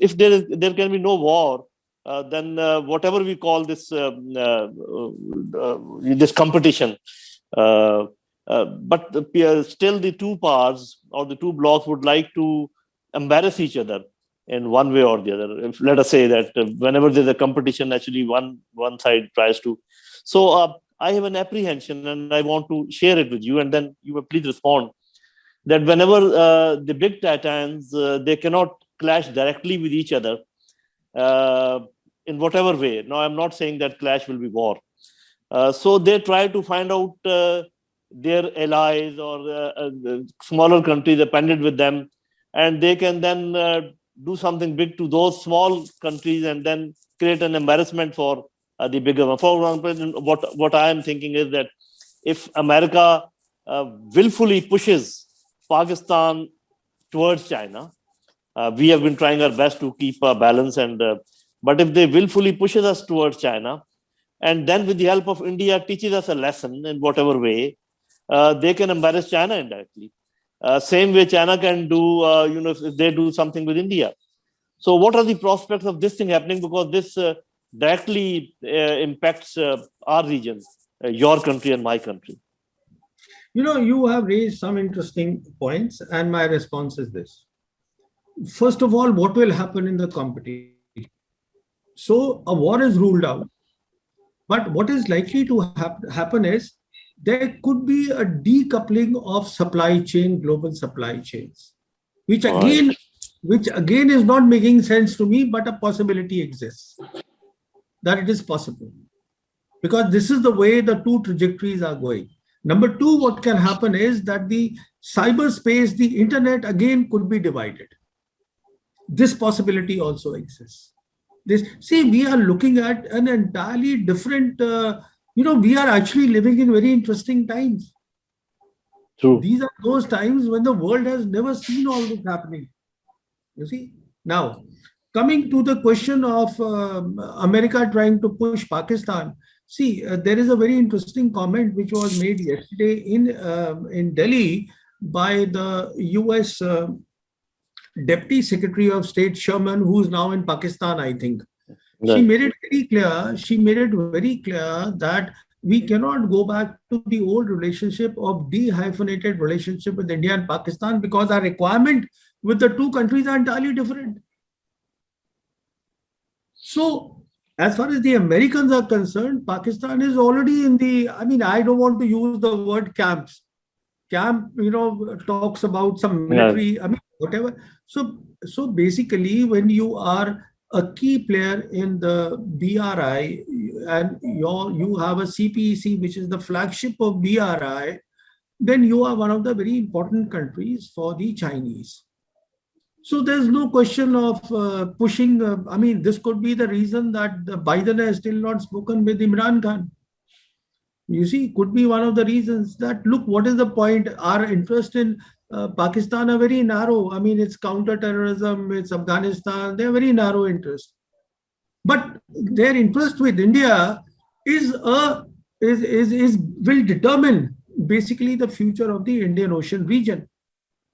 if there can be no war, then whatever we call this this competition, but still the two parts or the two blocks would like to embarrass each other in one way or the other. If, let us say that whenever there's a competition, actually one side tries to. So I have an apprehension, and I want to share it with you, and then you will please respond. That whenever the big titans, they cannot clash directly with each other in whatever way. Now, I'm not saying that clash will be war. So they try to find out their allies or smaller countries appended with them, and they can then do something big to those small countries and then create an embarrassment for the bigger one. For example, what I am thinking is that if America willfully pushes Pakistan towards China, we have been trying our best to keep a balance, and but if they willfully pushes us towards China, and then with the help of India teaches us a lesson in whatever way, they can embarrass China indirectly. Same way China can do, if they do something with India. So what are the prospects of this thing happening? Because this directly impacts our region, your country and my country. You have raised some interesting points, and my response is this. First of all, what will happen in the competition? So a war is ruled out, but what is likely to happen is there could be a decoupling of supply chain, global supply chains, which again is not making sense to me, but a possibility exists that it is possible, because this is the way the two trajectories are going. Number two, what can happen is that the cyberspace, the internet again could be divided. This possibility also exists. We are looking at an entirely different, we are actually living in very interesting times. True. These are those times when the world has never seen all this happening. You see? Now, coming to the question of America trying to push Pakistan, there is a very interesting comment which was made yesterday in Delhi by the US Deputy Secretary of State Sherman, who is now in Pakistan, I think. Right. She made it very clear that we cannot go back to the old relationship of dehyphenated relationship with India and Pakistan, because our requirement with the two countries are entirely different. So, as far as the Americans are concerned, Pakistan is already in the, I don't want to use the word camps. Camp, talks about some military, whatever. So basically, when you are a key player in the BRI and you have a CPEC, which is the flagship of BRI, then you are one of the very important countries for the Chinese. So there's no question of pushing. This could be the reason that Biden has still not spoken with Imran Khan. You see, could be one of the reasons that, look, what is the point? Our interest in Pakistan are very narrow. It's counter-terrorism, it's Afghanistan, they're very narrow interest. But their interest with India will determine basically the future of the Indian Ocean region.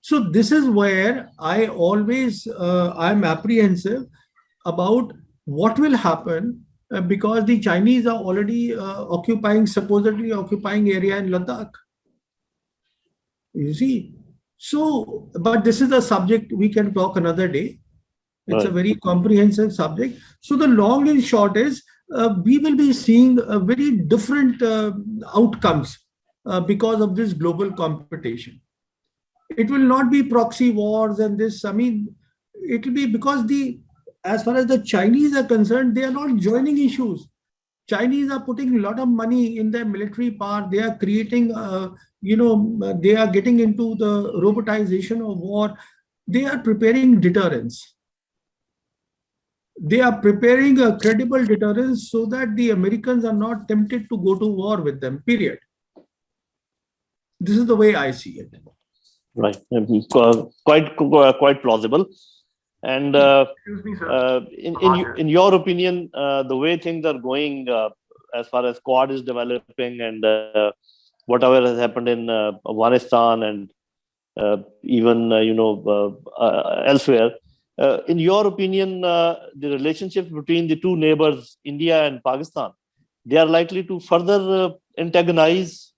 So this is where I always I'm apprehensive about what will happen, because the Chinese are already supposedly occupying area in Ladakh. You see, so, but this is a subject we can talk another day. It's a very comprehensive subject. So the long and short is we will be seeing very different outcomes because of this global competition. It will not be proxy wars and this. It will be because as far as the Chinese are concerned, they are not joining issues. Chinese are putting a lot of money in their military power. They are creating, they are getting into the robotization of war. They are preparing deterrence. They are preparing a credible deterrence so that the Americans are not tempted to go to war with them, period. This is the way I see it. Right. Quite plausible. And in your opinion, the way things are going as far as Quad is developing and whatever has happened in Afghanistan and even elsewhere, In your opinion, the relationship between the two neighbors, India and Pakistan, they are likely to further antagonize,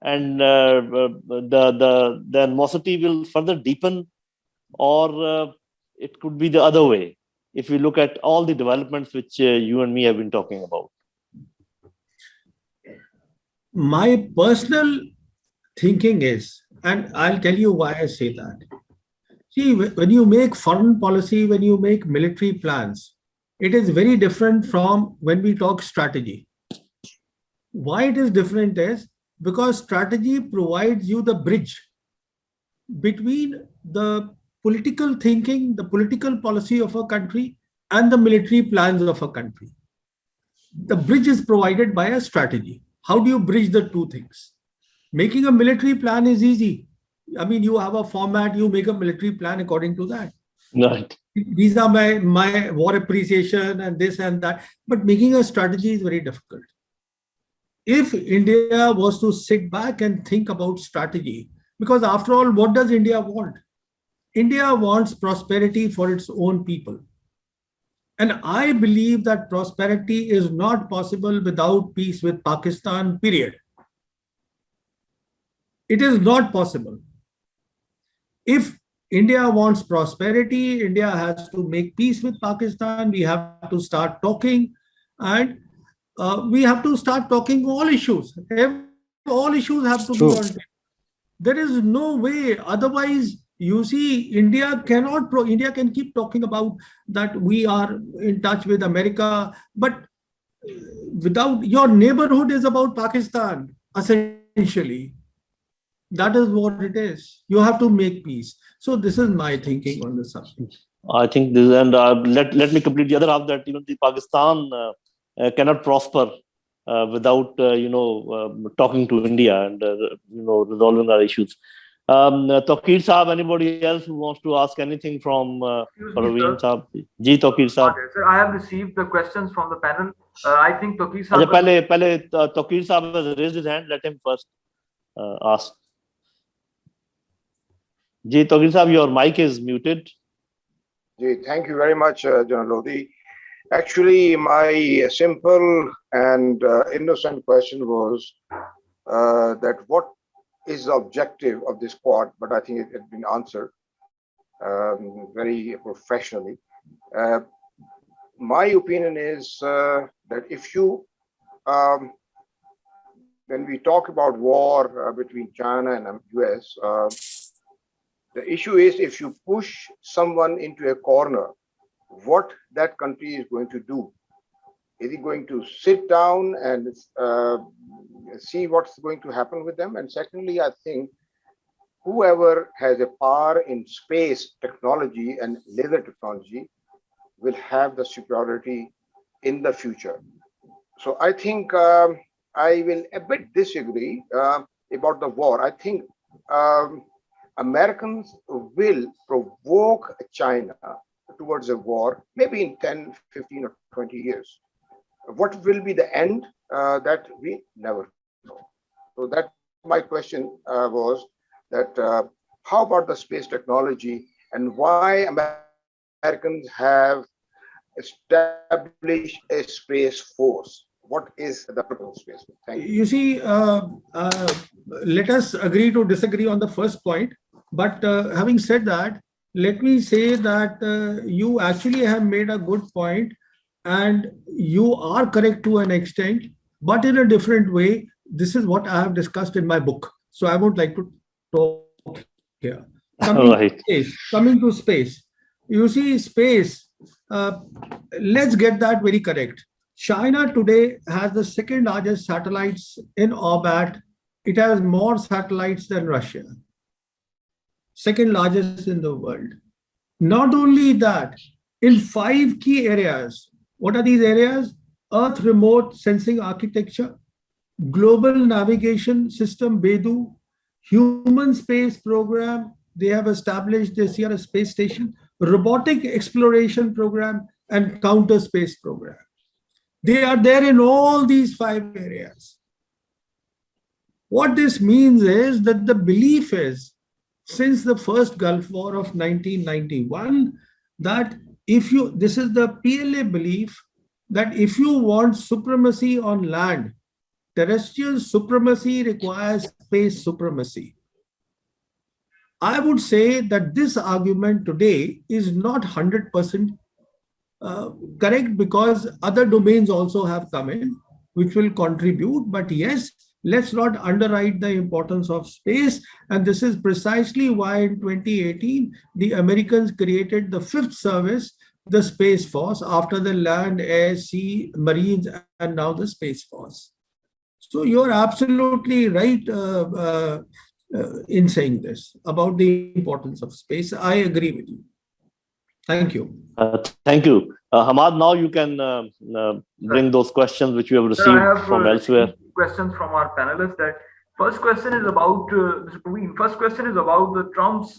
and the animosity will further deepen, or it could be the other way, if we look at all the developments which you and me have been talking about. My personal thinking is, and I'll tell you why I say that. See, when you make foreign policy, when you make military plans, it is very different from when we talk strategy. Why it is different is because strategy provides you the bridge between the political thinking, the political policy of a country, and the military plans of a country. The bridge is provided by a strategy. How do you bridge the two things? Making a military plan is easy. I mean, you have a format, you make a military plan according to that. Right. These are my war appreciation and this and that. But making a strategy is very difficult. If India was to sit back and think about strategy, because after all, what does India want? India wants prosperity for its own people. And I believe that prosperity is not possible without peace with Pakistan, period. It is not possible. If India wants prosperity, India has to make peace with Pakistan. We have to start talking, and we have to start talking all issues. All issues have to be True. on table. There is no way. Otherwise, you see, India can keep talking about that we are in touch with America, but without, your neighborhood is about Pakistan, essentially. That is what it is. You have to make peace. So this is my thinking on the subject. I think this, and let me complete the other half, that even the Pakistan cannot prosper without talking to India and resolving our issues. Tawqir Saab, anybody else who wants to ask anything from Pravin Saab? Ji, Tawqir Saab. Sir, I have received the questions from the panel. I think Tawqir Saab. Pehle Tawqir Saab has raised his hand. Let him first ask. Ji, Tawqir Saab, your mic is muted. Ji, thank you very much, General Lodhi. Actually, my simple and innocent question was that what is the objective of this quad? But I think it had been answered very professionally. My opinion is that if you, when we talk about war between China and US, the issue is if you push someone into a corner, what that country is going to do. Is he going to sit down and see what's going to happen with them? And secondly, I think whoever has a power in space technology and laser technology will have the superiority in the future. So I think I will a bit disagree about the war. I think Americans will provoke China towards a war, maybe in 10, 15 or 20 years. What will be the end? That we never know. So that my question was that how about the space technology and why Americans have established a space force? What is the purpose of space force? Thank you. You see, let us agree to disagree on the first point. But having said that, let me say that you actually have made a good point, and you are correct to an extent, but in a different way. This is what I have discussed in my book. So I would like to talk here. Coming to space. You see, space, let's get that very correct. China today has the second largest satellites in orbit. It has more satellites than Russia. Second largest in the world. Not only that, in 5 key areas. What are these areas? Earth remote sensing architecture, global navigation system BeiDou, human space program. They have established this year a space station, robotic exploration program, and counter space program. They are there in all these 5 areas. What this means is that the belief is, since the first Gulf War of 1991, that this is the PLA belief that if you want supremacy on land, terrestrial supremacy requires space supremacy. I would say that this argument today is not 100% correct, because other domains also have come in which will contribute. But yes, let's not underwrite the importance of space. And this is precisely why in 2018, the Americans created the fifth service, the Space Force, after the Land, Air, Sea, Marines, and now the Space Force. So you're absolutely right in saying this about the importance of space. I agree with you. Thank you. Thank you. Hamad, now you can bring those questions which we have received from elsewhere. Questions from our panelists. That first question is about Mr. Pravin. First question is about the Trump's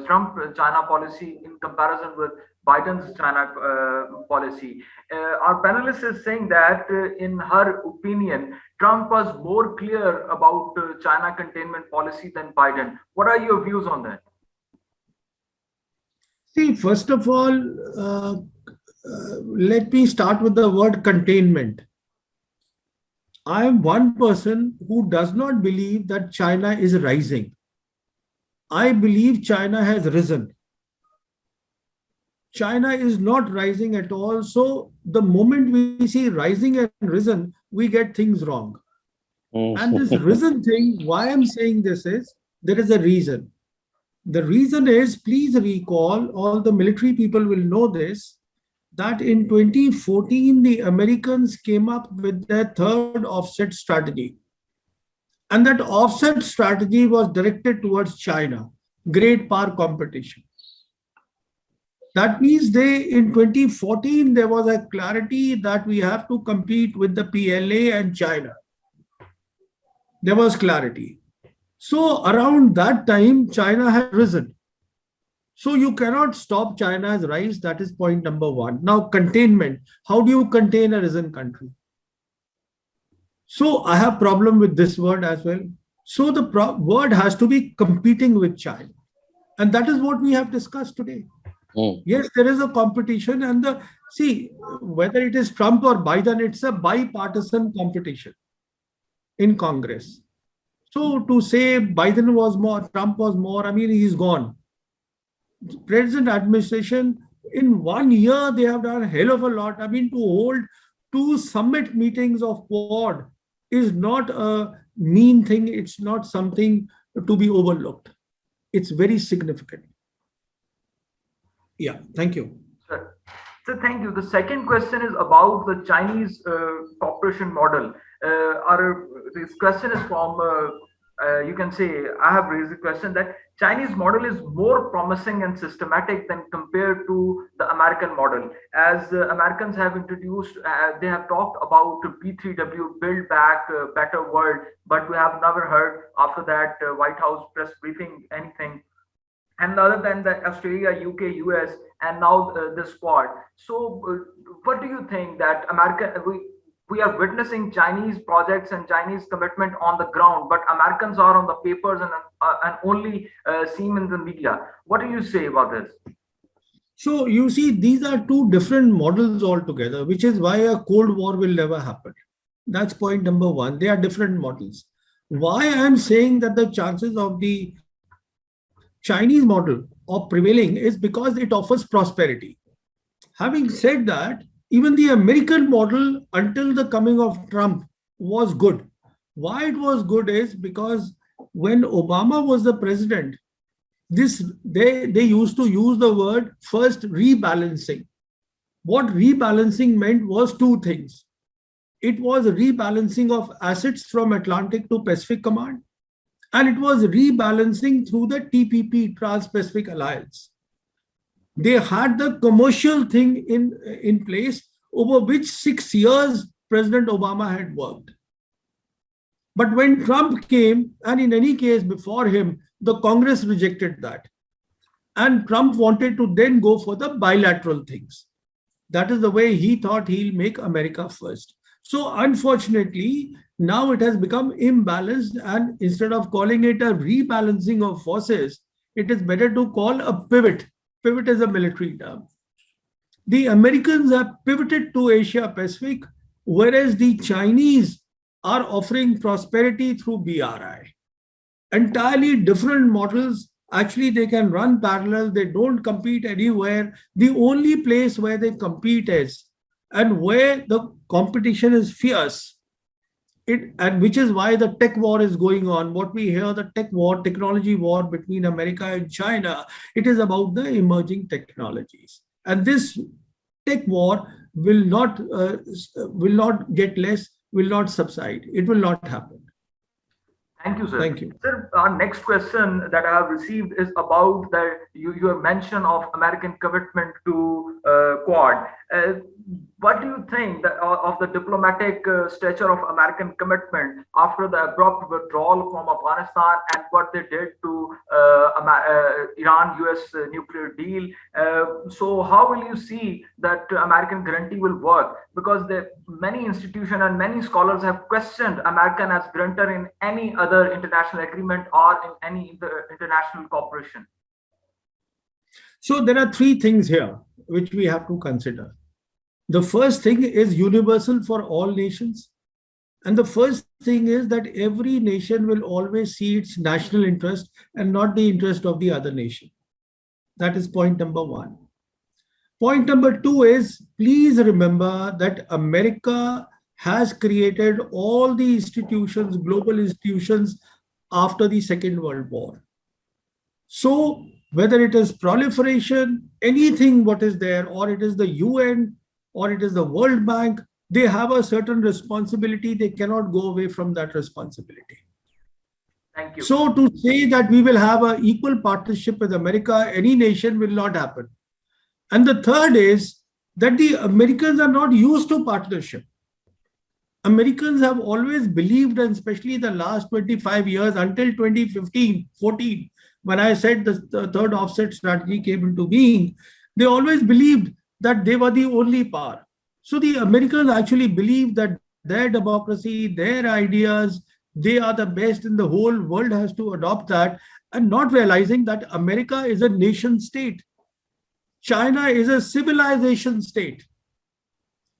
Trump-China policy in comparison with Biden's China policy. Our panelist is saying that in her opinion, Trump was more clear about China containment policy than Biden. What are your views on that? See, first of all, let me start with the word containment. I am one person who does not believe that China is rising. I believe China has risen. China is not rising at all. So the moment we see rising and risen, we get things wrong. And this risen thing, why I'm saying this is, there is a reason. The reason is, please recall, all the military people will know this, that in 2014, the Americans came up with their third offset strategy. And that offset strategy was directed towards China, great power competition. That means in 2014, there was a clarity that we have to compete with the PLA and China. There was clarity. So around that time, China had risen. So you cannot stop China's rise. That is point number one. Now, containment. How do you contain a risen country? So I have problem with this word as well. So the word has to be competing with China. And that is what we have discussed today. Yes, there is a competition, and see, whether it is Trump or Biden, it's a bipartisan competition in Congress. So to say Biden was more, Trump was more, I mean, he's gone. The present administration, in 1 year, they have done a hell of a lot. I mean, to hold 2 summit meetings of Quad is not a mean thing. It's not something to be overlooked. It's very significant. Yeah, thank you. Sure. So thank you. The second question is about the Chinese cooperation model. This question is from, you can say, I have raised the question that Chinese model is more promising and systematic than compared to the American model. As Americans have introduced, they have talked about B3W, Build Back Better World, but we have never heard after that White House press briefing anything. And other than the Australia, UK, US, and now this Quad. So what do you think that we are witnessing Chinese projects and Chinese commitment on the ground, but Americans are on the papers and only seen in the media? What do you say about this? So you see, these are 2 different models altogether, which is why a Cold War will never happen. That's point number 1. They are different models. Why I'm saying that the chances of the Chinese model of prevailing is because it offers prosperity. Having said that, even the American model until the coming of Trump was good. Why it was good is because when Obama was the president, they used to use the word first rebalancing. What rebalancing meant was 2 things. It was rebalancing of assets from Atlantic to Pacific Command, and it was rebalancing through the TPP, Trans-Pacific Alliance. They had the commercial thing in place over which 6 years President Obama had worked. But when Trump came, and in any case before him, the Congress rejected that. And Trump wanted to then go for the bilateral things. That is the way he thought he'll make America first. So unfortunately, now it has become imbalanced, and instead of calling it a rebalancing of forces, it is better to call a pivot. pivot is a military term. The Americans have pivoted to Asia Pacific, whereas the Chinese are offering prosperity through BRI. Entirely different models. Actually, they can run parallel. They don't compete anywhere. The only place where they compete is, and where the competition is fierce, and which is why the tech war is going on. What we hear, the tech war, technology war between America and China, it is about the emerging technologies. And this tech war will not get less, will not subside. It will not happen. Thank you, sir. Thank you. Sir, our next question that I have received is about your mention of American commitment to Quad. What do you think of the diplomatic stature of American commitment after the abrupt withdrawal from Afghanistan and what they did to Iran-US nuclear deal? So how will you see that American guarantee will work? Because many institutions and many scholars have questioned American as guarantor in any other international agreement or in any international cooperation. So there are three things here which we have to consider. The first thing is universal for all nations. And the first thing is that every nation will always see its national interest and not the interest of the other nation. That is point number one. Point number two is, please remember that America has created all the institutions, global institutions, after the Second World War. So whether it is proliferation, anything what is there, or it is the UN, or it is the World Bank, they have a certain responsibility. They cannot go away from that responsibility. Thank you. So to say that we will have an equal partnership with America, any nation, will not happen. And the third is that the Americans are not used to partnership. Americans have always believed, and especially the last 25 years until 2015-14, when I said the third offset strategy came into being, they always believed that they were the only power. So the Americans actually believe that their democracy, their ideas, they are the best, and the whole world has to adopt that, and not realizing that America is a nation state. China is a civilization state.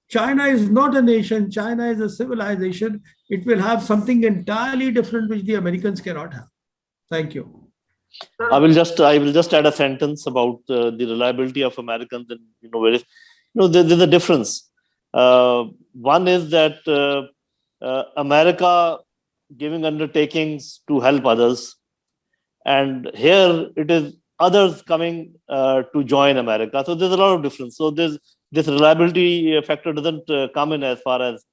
China is not a nation. China is a civilization. It will have something entirely different which the Americans cannot have. Thank you. I will just add a sentence about the reliability of Americans. And there's a difference. One is that America giving undertakings to help others, and here it is others coming to join America. So there's a lot of difference. So this reliability factor doesn't come in as far as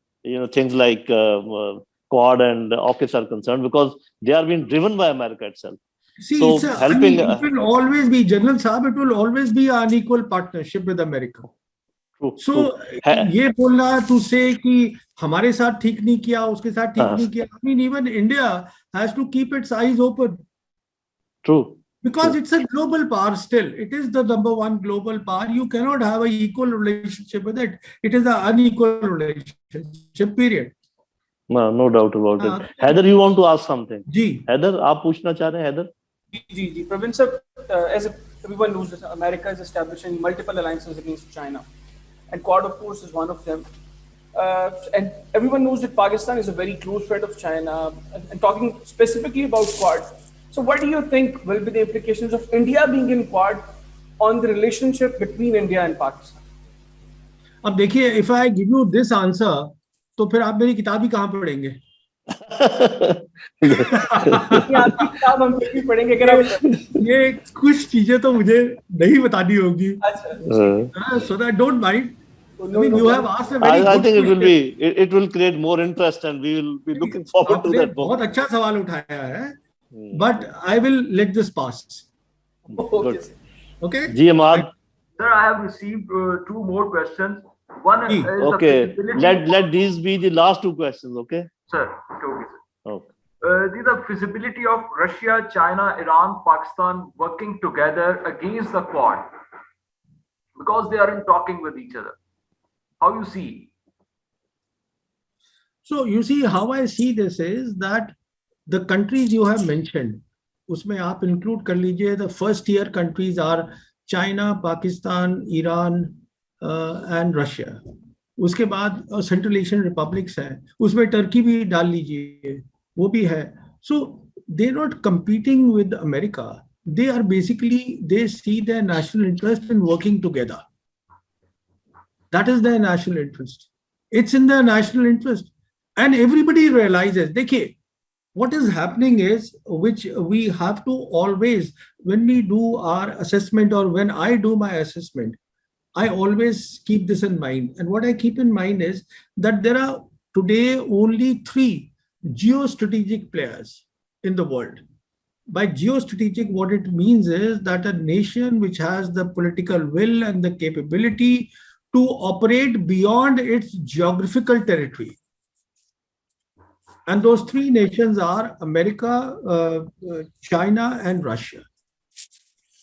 things like Quad and AUKUS are concerned, because they are being driven by America itself. See, so helping, it will always be, General Saab, it will always be an unequal partnership with America. So ये बोलना to say कि हमारे साथ ठीक नहीं किया, उसके साथ ठीक नहीं किया. I mean, even India has to keep its eyes open. True. Because it's a global power still. It is the number one global power. You cannot have an equal relationship with it. It is an unequal relationship, period. No doubt about it. Heather, you want to ask something? Ji. Heather, आप पूछना चाह रहे हैं, Heather? Ji. Pravin sir, as everyone knows, that America is establishing multiple alliances against China, and Quad, of course, is one of them. And everyone knows that Pakistan is a very close friend of China. And talking specifically about Quad, so what do you think will be the implications of India being in Quad on the relationship between India and Pakistan? अब देखिए, if I give you this answer, तो फिर आप मेरी किताब ही कहाँ पढ़ेंगे? आपकी किताब हम भी पढ़ेंगे अगर आप ये कुछ चीजें तो मुझे नहीं बतानी होगी. So that don't mind. I mean, you have asked a very good I think question. it will create more interest, and we will be looking forward to that book. बहुत अच्छा सवाल उठाया है. But I will let this pass. Okay. Ji Ahmad. Sir, I have received two more questions. One is okay. Let these be the last two questions. Okay. Sir, okay, sir. Okay. The feasibility of Russia, China, Iran, Pakistan working together against the Quad, because they aren't talking with each other. How you see? So you see, how I see this is that the countries you have mentioned, उसमें आप include कर लीजिए, the first tier countries are China, Pakistan, Iran, and Russia. उसके बाद central Asian republics है, उसमें Turkey भी डाल लीजिए, वो भी है. So they're not competing with America. They are basically, they see their national interest in working together. That is their national interest. It's in their national interest. And everybody realizes, देखिए, what is happening is, which we have to always, when we do our assessment or when I do my assessment, I always keep this in mind. And what I keep in mind is that there are today only 3 geostrategic players in the world. By geostrategic, what it means is that a nation which has the political will and the capability to operate beyond its geographical territory. And those 3 nations are America, China, and Russia.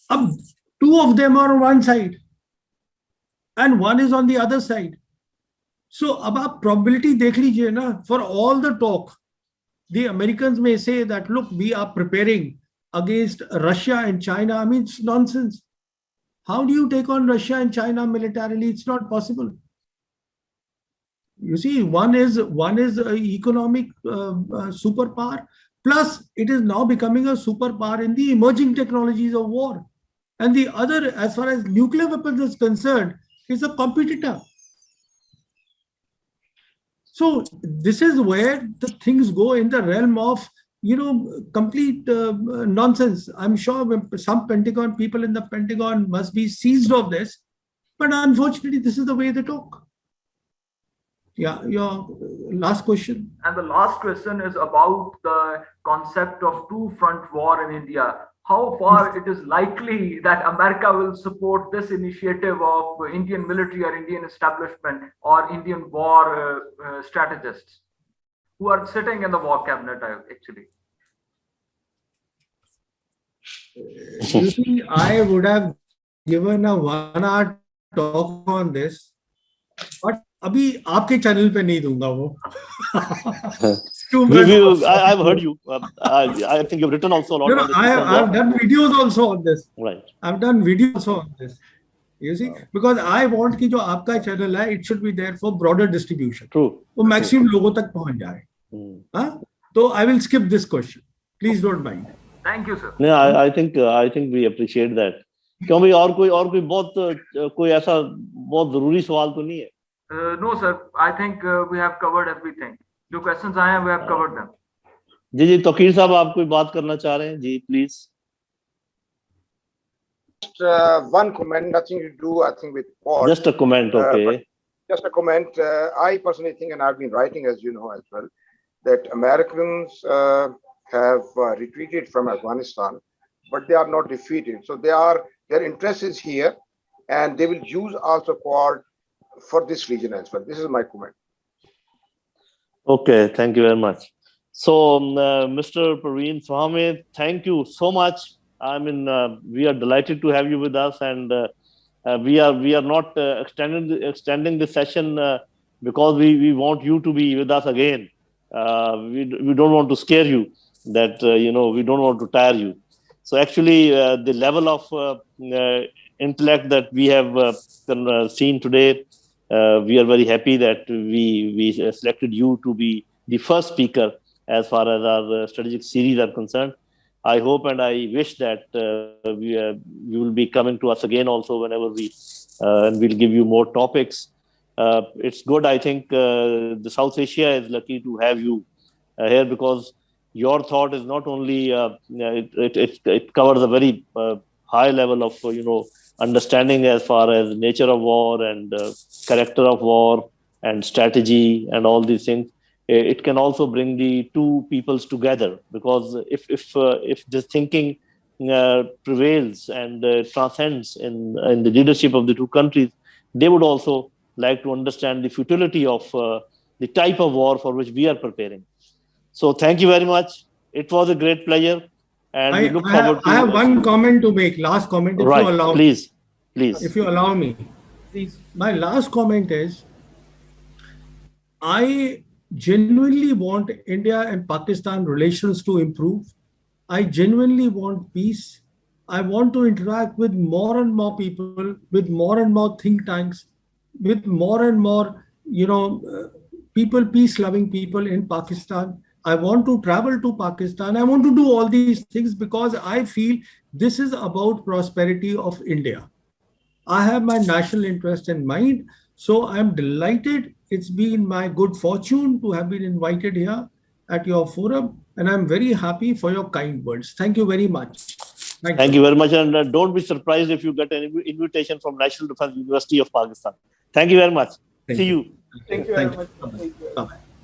2 of them are on one side and 1 is on the other side. So, अब probability देख लीजिए ना, for all the talk, the Americans may say that, look, we are preparing against Russia and China. I mean, it's nonsense. How do you take on Russia and China militarily? It's not possible. You see, one is an economic superpower, plus it is now becoming a superpower in the emerging technologies of war. And the other, as far as nuclear weapons is concerned, is a competitor. So this is where the things go in the realm of, complete nonsense. I'm sure some Pentagon people in the Pentagon must be seized of this, but unfortunately, this is the way they talk. Yeah, your last question. And the last question is about the concept of two-front war in India. How far it is likely that America will support this initiative of Indian military or Indian establishment or Indian war strategists who are sitting in the war cabinet, actually? You see, I would have given a 1-hour talk on this, but अभी आपके channel पे नहीं दूंगा वो. I've heard you. I think you've written also a lot. No, I've done videos also on this. Right. I've done videos also on this. You see, because I want कि जो आपका channel है, it should be there for broader distribution. True. वो maximum लोगों तक पहुंच जाए. हाँ? तो I will skip this question. Please don't mind. Thank you, sir. Yeah, I think we appreciate that. क्योंकि और कोई बहुत कोई ऐसा बहुत जरूरी सवाल तो नहीं है. No, sir. I think we have covered everything. जो questions आए हैं, we have covered them. जी तौकीर साहब आप कोई बात करना चाह रहे हैं जी please. Just one comment, nothing to do, I think, with war. Just a comment, okay. Just a comment. I personally think, and I've been writing, as you know, as well, that Americans have retreated from Afghanistan, but they are not defeated. So their interest is here, and they will use also Quad for this region as well. This is my comment. Okay, thank you very much. So, Mr. Pravin Sawhney, thank you so much. I mean, we are delighted to have you with us, and we are not extending the session because we want you to be with us again. We don't want to scare you. That we don't want to tire you. So actually, the level of intellect that we have seen today, we are very happy that we selected you to be the first speaker as far as our strategic series are concerned. I hope and I wish that you will be coming to us again also whenever and we'll give you more topics. It's good. I think the South Asia is lucky to have you here because your thought is not only it covers a very high level of understanding as far as nature of war and character of war and strategy and all these things. It can also bring the two peoples together because if this thinking prevails and transcends in the leadership of the two countries, they would also like to understand the futility of the type of war for which we are preparing. So thank you very much. It was a great pleasure, and we look forward to. I have one comment to make. Last comment, if you allow. Please. If you allow me, please. My last comment is, I genuinely want India and Pakistan relations to improve. I genuinely want peace. I want to interact with more and more people, with more and more think tanks, with more and more, people, peace-loving people in Pakistan. I want to travel to Pakistan. I want to do all these things because I feel this is about prosperity of India. I have my national interest in mind. So I'm delighted. It's been my good fortune to have been invited here at your forum. And I'm very happy for your kind words. Thank you very much. Thank you very much. And don't be surprised if you get an invitation from National Defense University of Pakistan. Thank you very much. See you. Thank you very much. Bye-bye.